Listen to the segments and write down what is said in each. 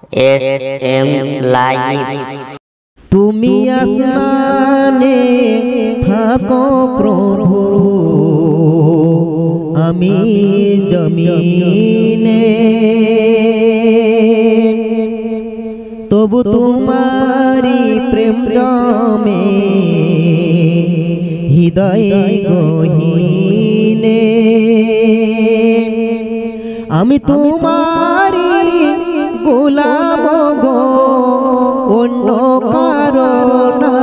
SM live. তুমি আসমানে থাকো প্রভু, আমি জমিনে, তবু তোমারি প্রেম জমে হৃদয় গহীনে। আমি তোমারি গোলাম গো, অন্য কারো না।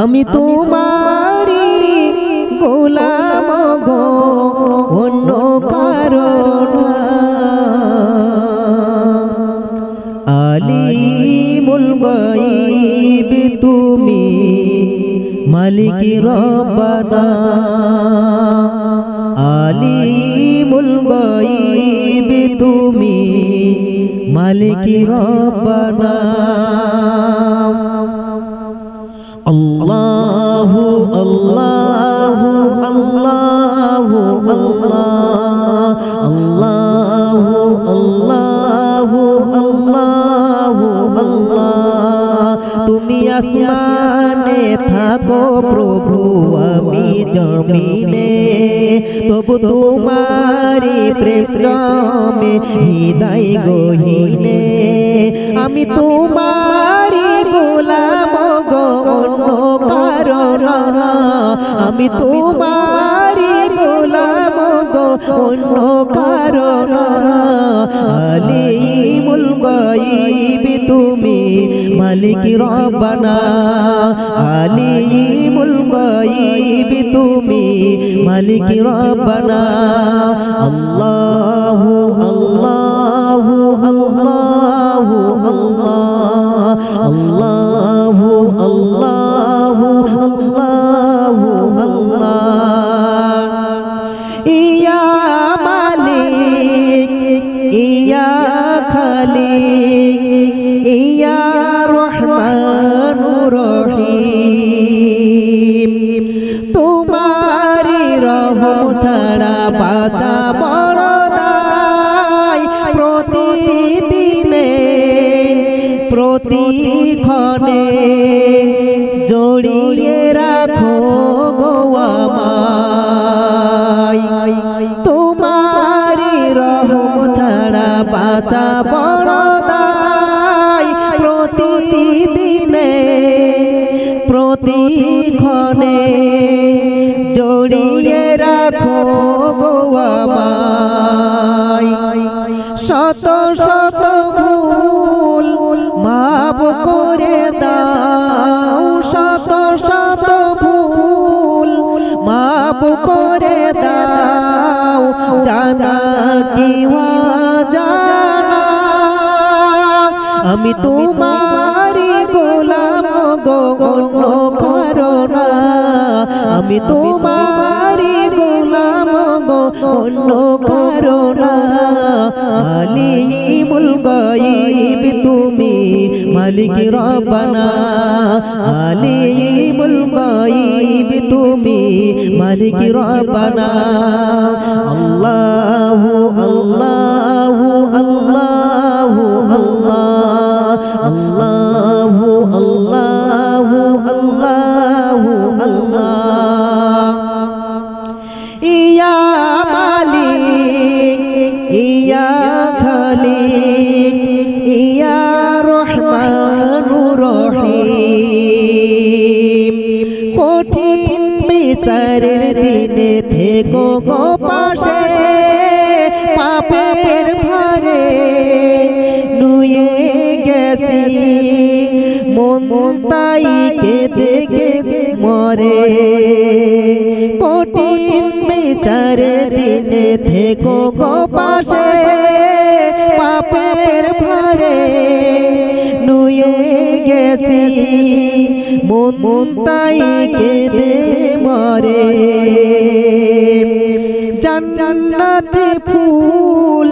আমি তোমারি গোলাম গো, অন্য কারো না। আলিমুল গায়ব তুমি, মালিক রব্বানা। আলিমুল গায়ব তুমি, মালিক রব্বানা। আল্লাহু আল্লাহু আল্লাহু আল্লাহ, আল্লাহু আল্লাহু আল্লাহু আল্লাহ। তুমি আসমানে থাকো প্রভু, আমি জমিনে, তবু তোমারি প্রেম জমে হৃদয় গহীনে। আমি তোমারি গোলাম গো, অন্য কারো না। আমি তোমারি গোলাম গো, অন্য কারো না। আলিমুল গায়ব তুমি, মালিক রব্বানা। আলিমুল গায়ব তুমি, মালিক রব্বানা। আল্লাহু আল্লাহু আল্লাহু আল্লাহ, আল্লাহু আল্লাহু আল্লাহু আল্লাহ। ইয়া মালিক ইয়া খালিক ইয়া রহমানুর রহিম। তোমারি রহম ছাড়া বাঁচা বড় দায়। প্রতিদিনে প্রতিক্ষণে জড়িয়ে রাখো গো আমায়। তোমারি রহম ছাড়া বাঁচা বড় দায়। প্রতিদিনে প্রতিক্ষণে জড়িয়ে রাখো গো আমায়। শত শত ভুল মাফ করে দাও, শত শত ভুল মাফ করে দাও। জানা কি অজানা, আমি তোমারি গোলাম গো, অন্য কারো না। আমি তোমারি গোলাম গো, অন্য কারো না। আলিমুল গায়ব তুমি, মালিক রব্বানা। আলিমুল গায়ব তুমি, মালিক রব্বানা। আল্লাহু আল্লাহু আল্লাহু আল্লাহ, আল্লাহু আল্লাহু আল্লাহু আল্লাহ। ইয়া মালিক ইয়া খালিক ইয়া রহমানুর রহিম। কঠিন বিচারের দিনে থেকো গো পাশে, পাপের ভারে নুয়ে গেছি মন তাই কেঁদে কেঁদে মরে। কঠিন বিচারের দিনে থেকো গো পাশে, পাপের ভারে নুয়ে গেছি মন তাই কেঁদে মরে। জান্নাতে ফুল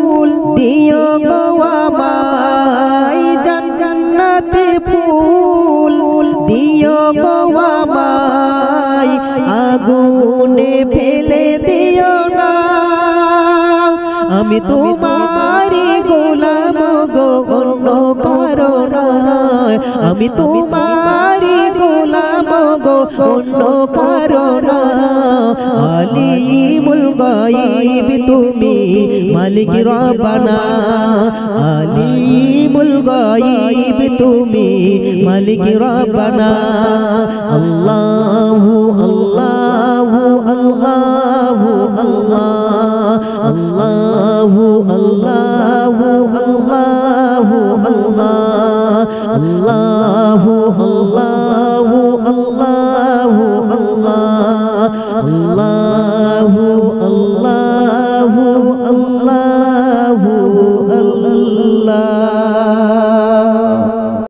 দিও গো আমায়, জান্নাতে ফুল দিও গো আমায়। আগুনে ফেলে দিও না, আমি তোমার আমি তোমারি গোলাম গো অন্য কারো না আলিমুল গায়ব তুমি মালিক রব্বানা আলিমুল গায়ব তুমি মালিক রব্বানা আল্লাহু